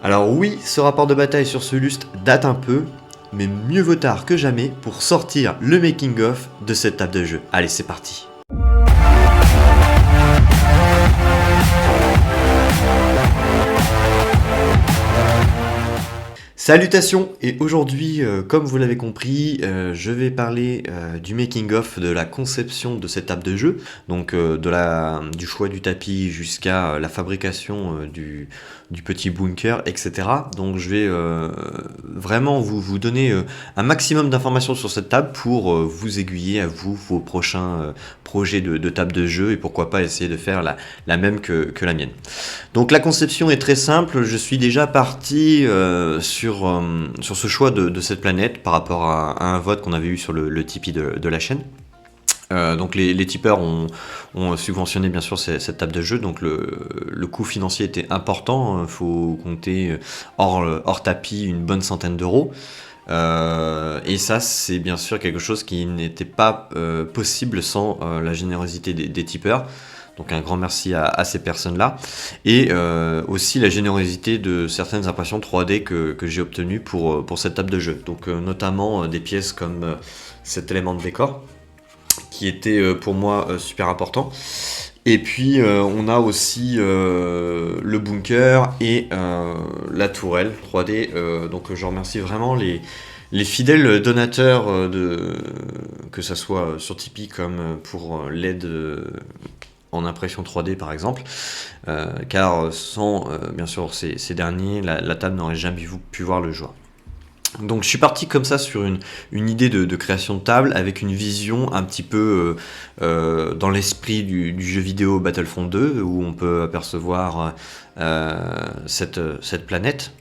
Alors oui, ce rapport de bataille sur ce lustre date un peu, mais mieux vaut tard que jamais pour sortir le making of de cette table de jeu. Allez, c'est parti. Salutations, et aujourd'hui, comme vous l'avez compris, je vais parler du making-of de la conception de cette table de jeu, donc du choix du tapis jusqu'à la fabrication du petit bunker, etc. Donc je vais vraiment vous donner un maximum d'informations sur cette table pour vous aiguiller à vous, vos prochains projets de table de jeu, et pourquoi pas essayer de faire la même que la mienne. Donc la conception est très simple, je suis déjà parti sur ce choix de cette planète par rapport à un vote qu'on avait eu sur le Tipeee de la chaîne. Donc les tipeurs ont subventionné bien sûr cette table de jeu, donc le coût financier était important, il faut compter hors tapis une bonne centaine d'euros. Et ça, c'est bien sûr quelque chose qui n'était pas possible sans la générosité des tipeurs. Donc un grand merci à ces personnes-là. Et aussi la générosité de certaines impressions 3D que j'ai obtenues pour cette table de jeu. Donc notamment des pièces comme cet élément de décor, qui était pour moi super important. Et puis on a aussi le bunker et la tourelle 3D. Donc je remercie vraiment les fidèles donateurs, que ce soit sur Tipeee comme pour l'aide en impression 3D par exemple, car sans bien sûr ces derniers, la table n'aurait jamais pu voir le jour. Donc je suis parti comme ça sur une idée de création de table avec une vision un petit peu dans l'esprit du jeu vidéo Battlefront 2, où on peut apercevoir cette planète.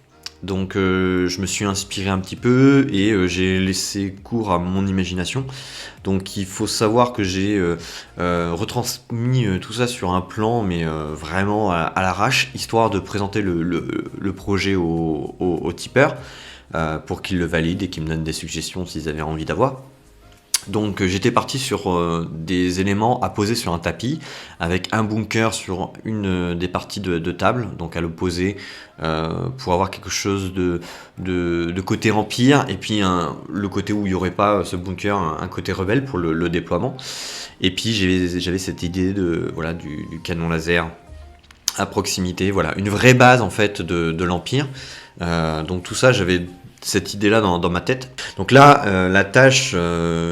Donc je me suis inspiré un petit peu et j'ai laissé cours à mon imagination. Donc il faut savoir que j'ai retransmis tout ça sur un plan, mais vraiment à l'arrache, histoire de présenter le projet aux tipeurs, pour qu'ils le valident et qu'ils me donnent des suggestions s'ils avaient envie d'avoir. Donc j'étais parti sur des éléments à poser sur un tapis, avec un bunker sur une des parties de table, donc à l'opposé, pour avoir quelque chose de côté empire, et puis le côté où il n'y aurait pas ce bunker, un côté rebelle pour le déploiement. Et puis j'avais cette idée du canon laser à proximité, voilà, une vraie base en fait de l'empire. Donc tout ça, j'avais cette idée-là dans ma tête. Donc là, la tâche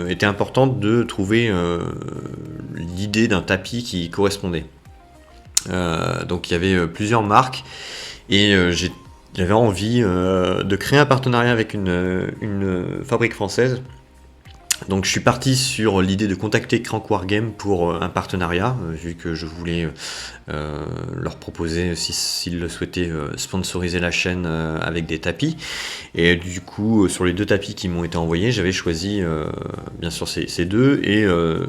était importante de trouver l'idée d'un tapis qui correspondait. Donc il y avait plusieurs marques, et j'avais envie de créer un partenariat avec une fabrique française. Donc je suis parti sur l'idée de contacter Crank Wargame pour un partenariat, vu que je voulais leur proposer, s'ils le souhaitaient, sponsoriser la chaîne avec des tapis. Et du coup, sur les deux tapis qui m'ont été envoyés, j'avais choisi bien sûr ces deux, et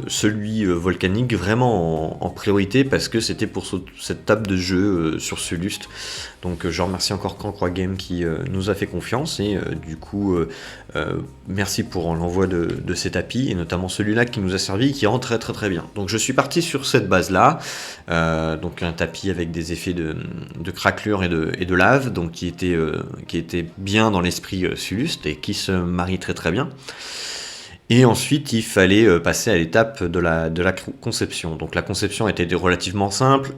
celui volcanique vraiment en priorité, parce que c'était pour cette table de jeu sur ce lustre. Donc je remercie encore Crank Wargame qui nous a fait confiance, et du coup merci pour l'envoi de ces tapis, et notamment celui-là qui nous a servi et qui rend très très très bien. Donc je suis parti sur cette base-là, donc un tapis avec des effets de craquelure et de lave, donc qui était bien dans l'esprit Suluste et qui se marie très très bien. Et ensuite, il fallait passer à l'étape de la conception. Donc la conception était relativement simple.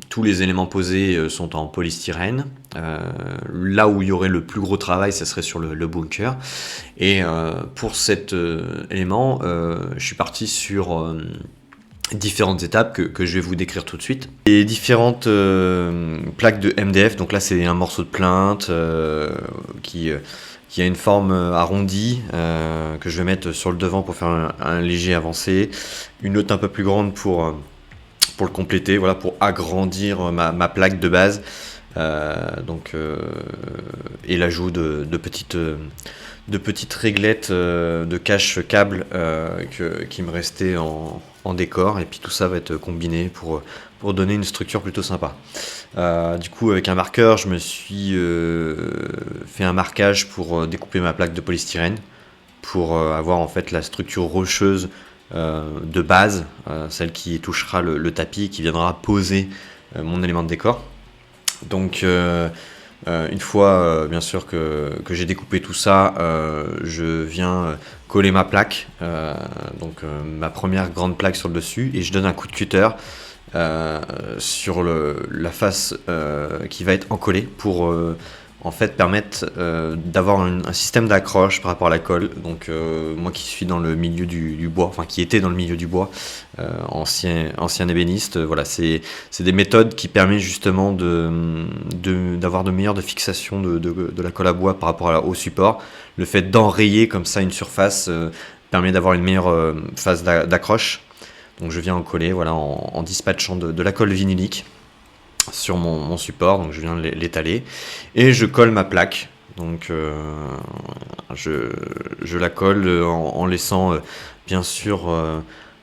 Tous les éléments posés sont en polystyrène. Là où il y aurait le plus gros travail, ça serait sur le bunker. Et pour cet élément, je suis parti sur différentes étapes que je vais vous décrire tout de suite. Les différentes plaques de MDF. Donc là, c'est un morceau de plinthe qui a une forme arrondie, que je vais mettre sur le devant pour faire un léger avancé, une autre un peu plus grande pour le compléter, voilà, pour agrandir ma plaque de base, et l'ajout de petites réglettes de cache câble qui me restaient en décor, et puis tout ça va être combiné pour donner une structure plutôt sympa. Du coup, avec un marqueur, je me suis fait un marquage pour découper ma plaque de polystyrène, pour avoir en fait la structure rocheuse de base, celle qui touchera le tapis, qui viendra poser mon élément de décor. Donc une fois bien sûr que j'ai découpé tout ça, je viens coller ma plaque, ma première grande plaque sur le dessus, et je donne un coup de cutter sur la face qui va être encollée pour en fait permettre d'avoir un système d'accroche par rapport à la colle. Donc moi qui suis dans le milieu du bois, enfin qui était dans le milieu du bois, ancien ébéniste, voilà, c'est des méthodes qui permettent justement d'avoir de meilleures de fixation de la colle à bois par rapport au support. Le fait d'enrayer comme ça une surface permet d'avoir une meilleure phase d'accroche. Donc je viens en coller, voilà, en dispatchant de la colle vinylique sur mon support, donc je viens l'étaler et je colle ma plaque. Donc je la colle en laissant bien sûr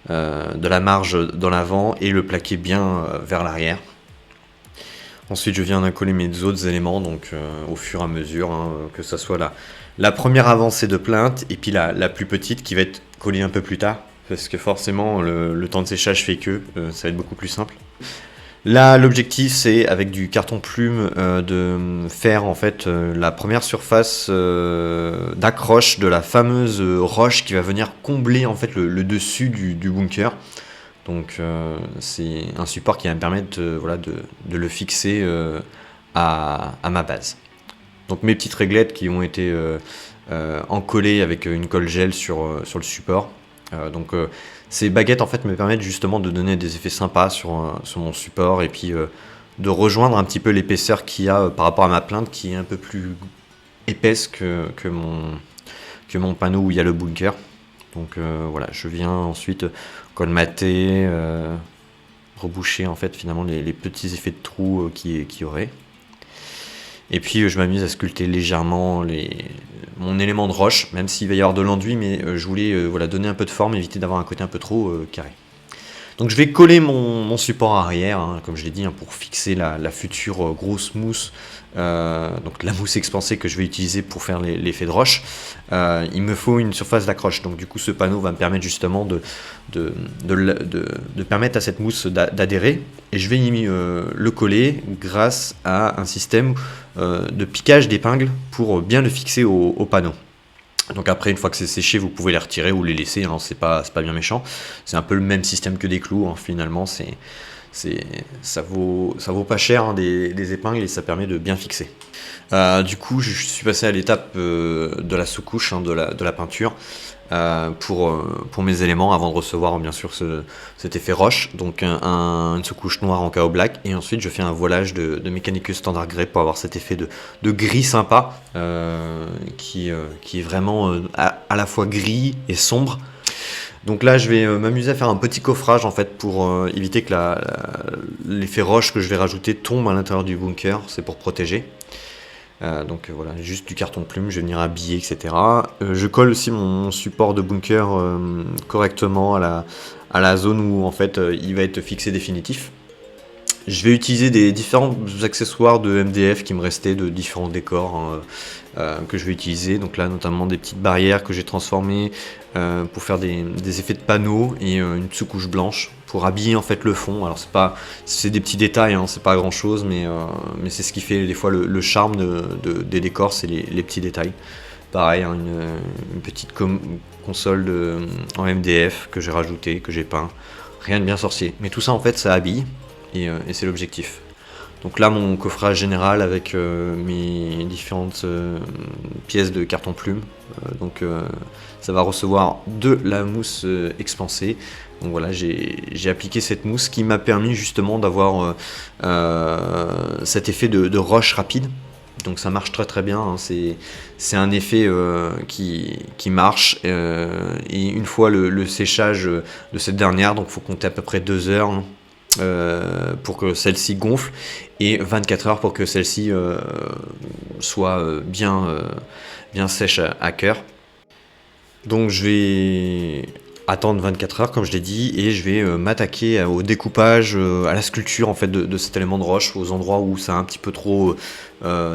de la marge dans l'avant et le plaqué bien vers l'arrière. Ensuite je viens coller mes autres éléments, donc au fur et à mesure, hein, que ce soit la première avancée de plainte et puis la plus petite qui va être collée un peu plus tard, parce que forcément le temps de séchage fait que ça va être beaucoup plus simple. Là, l'objectif, c'est avec du carton plume de faire en fait la première surface d'accroche de la fameuse roche qui va venir combler en fait le dessus du bunker. Donc c'est un support qui va me permettre voilà, de le fixer à ma base. Donc mes petites réglettes qui ont été encollées avec une colle gel sur le support. Ces baguettes en fait me permettent justement de donner des effets sympas sur mon support, et puis de rejoindre un petit peu l'épaisseur qu'il y a par rapport à ma plainte qui est un peu plus épaisse que mon panneau où il y a le bunker. Donc voilà, je viens ensuite colmater, reboucher en fait finalement les petits effets de trous qu'il y aurait. Et puis je m'amuse à sculpter légèrement mon élément de roche, même s'il va y avoir de l'enduit, mais je voulais voilà, donner un peu de forme, éviter d'avoir un côté un peu trop carré. Donc je vais coller mon support arrière, hein, comme je l'ai dit, hein, pour fixer la future grosse mousse, donc la mousse expansée que je vais utiliser pour faire l'effet de roche. Il me faut une surface d'accroche, donc du coup ce panneau va me permettre justement de permettre à cette mousse d'adhérer, et je vais le coller grâce à un système de piquage d'épingles pour bien le fixer au panneau. Donc après, une fois que c'est séché, vous pouvez les retirer ou les laisser, hein, c'est pas bien méchant. C'est un peu le même système que des clous, hein, finalement, ça vaut pas cher, hein, des épingles, et ça permet de bien fixer. Du coup, je suis passé à l'étape de la sous-couche, hein, de la peinture, pour mes éléments, avant de recevoir bien sûr cet effet roche. Donc une sous-couche noire en KO black, et ensuite je fais un voilage de Mechanicus standard grey pour avoir cet effet de gris sympa, qui est vraiment à la fois gris et sombre. Donc là je vais m'amuser à faire un petit coffrage en fait pour éviter que l'effet roche que je vais rajouter tombe à l'intérieur du bunker, c'est pour protéger. Voilà, juste du carton de plume, je vais venir habiller, etc. Je colle aussi mon support de bunker correctement à la zone où en fait il va être fixé définitif. Je vais utiliser des différents accessoires de MDF qui me restaient de différents décors, hein, que je vais utiliser. Donc là notamment des petites barrières que j'ai transformées pour faire des effets de panneaux, et une sous-couche blanche pour habiller en fait le fond. Alors c'est des petits détails, hein, c'est pas grand chose, mais c'est ce qui fait des fois le charme des décors, c'est les petits détails. Pareil, hein, une petite console en MDF que j'ai rajouté, que j'ai peint. Rien de bien sorcier, mais tout ça en fait ça habille, et c'est l'objectif. Donc là mon coffrage général avec mes différentes pièces de carton plume, ça va recevoir de la mousse expansée. Donc voilà, j'ai appliqué cette mousse qui m'a permis justement d'avoir cet effet de roche rapide. Donc ça marche très très bien, hein. C'est un effet qui marche, et une fois le séchage de cette dernière, donc il faut compter à peu près 2 heures, hein, pour que celle-ci gonfle, et 24 heures pour que celle-ci soit bien sèche à cœur. Donc je vais attendre 24 heures comme je l'ai dit, et je vais m'attaquer au découpage, à la sculpture en fait de cet élément de roche, aux endroits où ça a un petit peu trop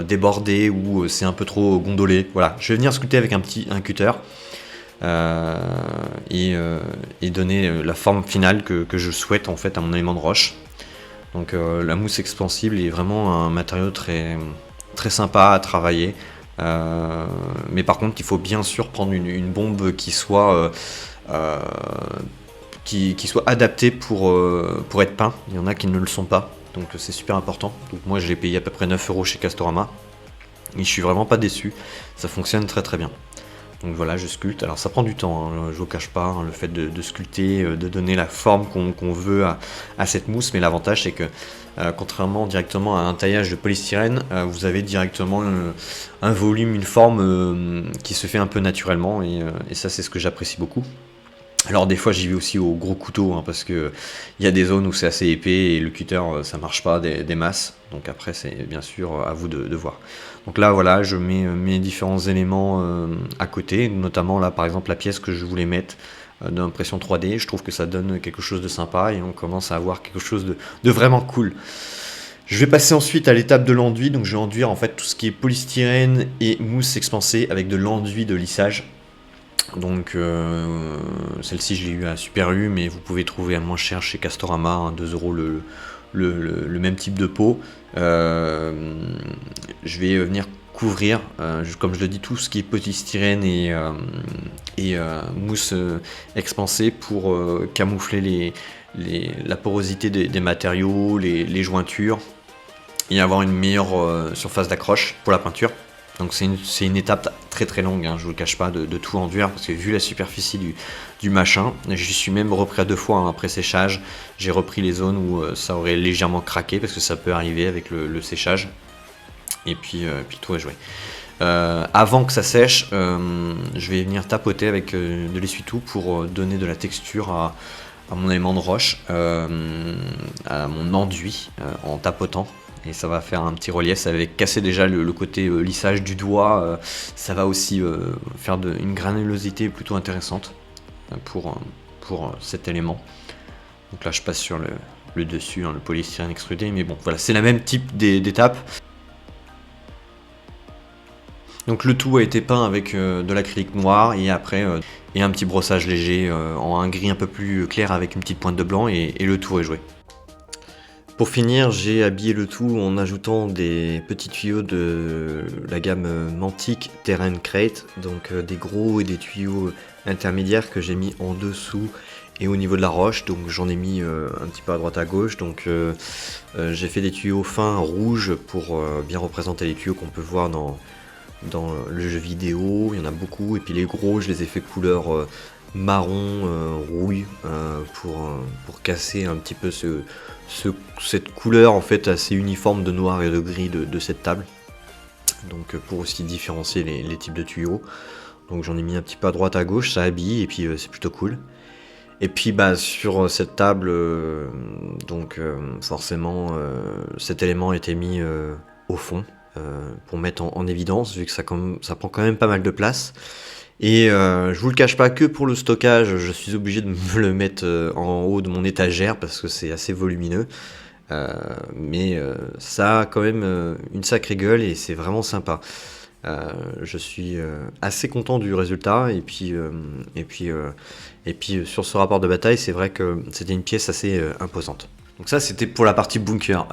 débordé, ou c'est un peu trop gondolé. Voilà, je vais venir sculpter avec un cutter, et donner la forme finale que je souhaite en fait à mon élément de roche. Donc la mousse expansible est vraiment un matériau très, très sympa à travailler. Mais par contre, il faut bien sûr prendre une bombe qui soit, qui soit adaptée pour être peint. Il y en a qui ne le sont pas, donc c'est super important. Donc moi, je l'ai payé à peu près 9 € chez Castorama. Et je suis vraiment pas déçu, ça fonctionne très très bien. Donc voilà, je sculpte. Alors ça prend du temps, hein, je vous cache pas, hein, le fait de sculpter, de donner la forme qu'on veut à cette mousse, mais l'avantage c'est que contrairement directement à un taillage de polystyrène, vous avez directement un volume, une forme qui se fait un peu naturellement, et ça c'est ce que j'apprécie beaucoup. Alors des fois j'y vais aussi au gros couteau, hein, parce que il y a des zones où c'est assez épais et le cutter ça marche pas des masses, donc après c'est bien sûr à vous de voir. Donc là voilà, je mets mes différents éléments à côté, notamment là par exemple la pièce que je voulais mettre d'impression 3D, je trouve que ça donne quelque chose de sympa et on commence à avoir quelque chose de vraiment cool. Je vais passer ensuite à l'étape de l'enduit, donc je vais enduire en fait tout ce qui est polystyrène et mousse expansée avec de l'enduit de lissage. Donc celle-ci je l'ai eu à Super U, mais vous pouvez trouver à moins cher chez Castorama, hein, 2 € le même type de pot. Je vais venir couvrir, comme je le dis, tout ce qui est polystyrène et mousse expansée pour camoufler la porosité des matériaux, les jointures, et avoir une meilleure surface d'accroche pour la peinture. Donc c'est une étape très très longue, hein, je vous le cache pas, de tout enduire, parce que vu la superficie du machin, j'y suis même repris à 2 fois, hein, après séchage. J'ai repris les zones où ça aurait légèrement craqué, parce que ça peut arriver avec le séchage. Et puis tout est joué. Avant que ça sèche, je vais venir tapoter avec de l'essuie-tout pour donner de la texture à mon élément de roche, à mon enduit, en tapotant. Et ça va faire un petit relief, ça va casser déjà le côté lissage du doigt, ça va aussi faire une granulosité plutôt intéressante pour cet élément. Donc là je passe sur le dessus, hein, le polystyrène extrudé, mais bon voilà, c'est la même type d'étape. Donc le tout a été peint avec de l'acrylique noir et après et un petit brossage léger en un gris un peu plus clair avec une petite pointe de blanc, et le tour est joué. Pour finir, j'ai habillé le tout en ajoutant des petits tuyaux de la gamme Mantic Terrain Crate, donc des gros et des tuyaux intermédiaires que j'ai mis en dessous et au niveau de la roche, donc j'en ai mis un petit peu à droite à gauche. Donc j'ai fait des tuyaux fins rouges pour bien représenter les tuyaux qu'on peut voir dans le jeu vidéo. Il y en a beaucoup, et puis les gros je les ai fait couleur marron rouille pour casser un petit peu cette couleur en fait assez uniforme de noir et de gris de cette table, donc pour aussi différencier les types de tuyaux. Donc j'en ai mis un petit peu à droite à gauche, ça habille, et puis c'est plutôt cool. Et puis bah sur cette table forcément cet élément a été mis au fond pour mettre en évidence, vu que ça prend quand même pas mal de place. Et je vous le cache pas, que pour le stockage, je suis obligé de me le mettre en haut de mon étagère parce que c'est assez volumineux. Mais ça a quand même une sacrée gueule et c'est vraiment sympa. Je suis assez content du résultat, et puis sur ce rapport de bataille, c'est vrai que c'était une pièce assez imposante. Donc ça c'était pour la partie bunker.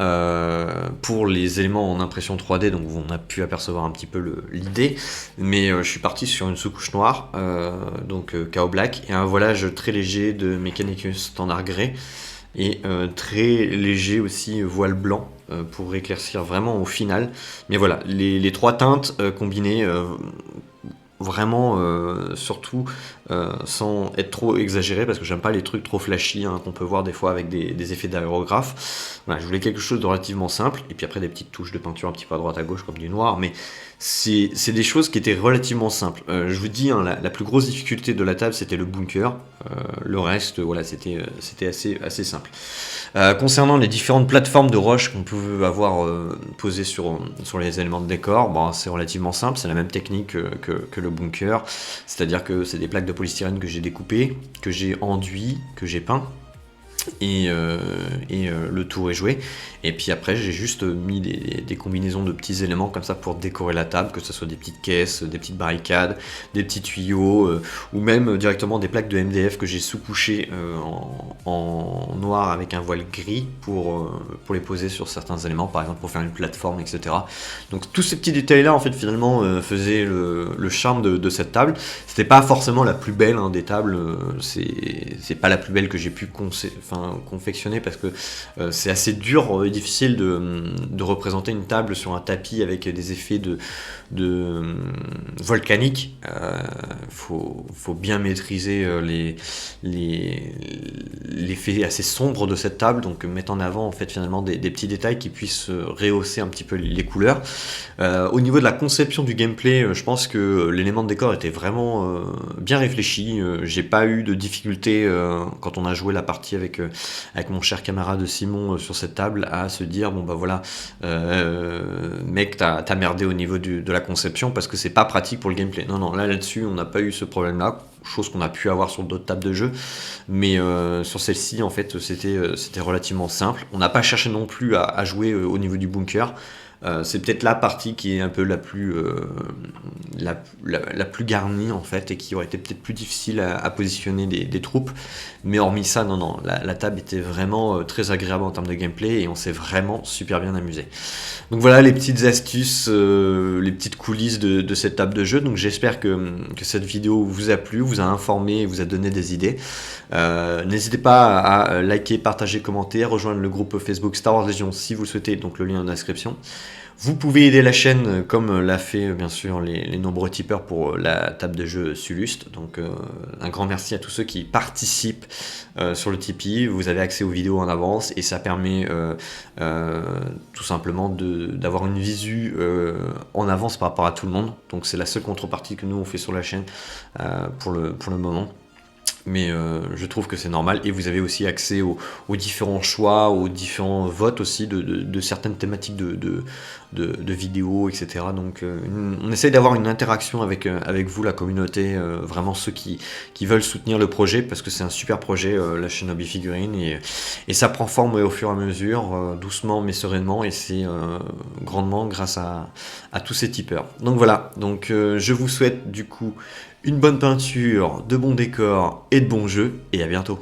Pour les éléments en impression 3D, donc on a pu apercevoir un petit peu l'idée, mais je suis parti sur une sous-couche noire, donc KO Black, et un voilage très léger de Mechanicus standard grey, et très léger aussi voile blanc pour éclaircir vraiment au final. Mais voilà, les trois teintes combinées, vraiment surtout sans être trop exagéré, parce que j'aime pas les trucs trop flashy, hein, qu'on peut voir des fois avec des effets d'aérographe. Voilà, je voulais quelque chose de relativement simple, et puis après des petites touches de peinture un petit peu à droite à gauche comme du noir, mais c'est des choses qui étaient relativement simples. Je vous dis, hein, la plus grosse difficulté de la table c'était le bunker, le reste voilà, c'était assez simple. Concernant les différentes plateformes de roche qu'on peut avoir posées sur les éléments de décor, bon, c'est relativement simple, c'est la même technique que le bunker, c'est-à-dire que c'est des plaques de polystyrène que j'ai découpées, que j'ai enduit, que j'ai peint. Le tour est joué. Et puis après, j'ai juste mis des combinaisons de petits éléments comme ça pour décorer la table, que ce soit des petites caisses, des petites barricades, des petits tuyaux, ou même directement des plaques de MDF que j'ai sous-couchées en noir avec un voile gris pour les poser sur certains éléments, par exemple pour faire une plateforme, etc. Donc tous ces petits détails-là, en fait, finalement, faisaient le charme de cette table. C'était pas forcément la plus belle des tables, c'est pas la plus belle que j'ai pu confectionner parce que c'est assez dur et difficile de représenter une table sur un tapis avec des effets de volcanique. Faut bien maîtriser l'effet assez sombre de cette table, donc mettre en avant en fait finalement des petits détails qui puissent rehausser un petit peu les couleurs. Au niveau de la conception du gameplay, je pense que l'élément de décor était vraiment bien réfléchi. J'ai pas eu de difficulté quand on a joué la partie avec mon cher camarade Simon sur cette table à se dire bon bah voilà, mec, t'as merdé au niveau de la conception parce que c'est pas pratique pour le gameplay. Non, là-dessus on n'a pas eu ce problème-là, chose qu'on a pu avoir sur d'autres tables de jeu, mais sur celle-ci en fait c'était relativement simple. On n'a pas cherché non plus à jouer au niveau du bunker. C'est peut-être la partie qui est un peu la plus garnie en fait et qui aurait été peut-être plus difficile à positionner des troupes, mais hormis ça, non, la table était vraiment très agréable en termes de gameplay et on s'est vraiment super bien amusé. Donc voilà les petites astuces, les petites coulisses de cette table de jeu. Donc j'espère que cette vidéo vous a plu, vous a informé et vous a donné des idées. N'hésitez pas à liker, partager, commenter, rejoindre le groupe Facebook Star Wars Légion si vous le souhaitez, donc le lien en description. Vous pouvez aider la chaîne comme l'a fait bien sûr les nombreux tipeurs pour la table de jeu Suluste. Donc un grand merci à tous ceux qui participent sur le Tipeee. Vous avez accès aux vidéos en avance et ça permet tout simplement d'avoir une visu en avance par rapport à tout le monde. Donc c'est la seule contrepartie que nous on fait sur la chaîne pour le moment. Mais je trouve que c'est normal et vous avez aussi accès aux différents choix, aux différents votes aussi de certaines thématiques de vidéos, etc. Donc on essaye d'avoir une interaction avec vous, la communauté, vraiment ceux qui veulent soutenir le projet parce que c'est un super projet, la chaîne Hobby Figurines, et ça prend forme au fur et à mesure, doucement mais sereinement, et c'est grandement grâce à tous ces tipeurs. Donc voilà, donc je vous souhaite du coup une bonne peinture, de bons décors et de bons jeux, et à bientôt.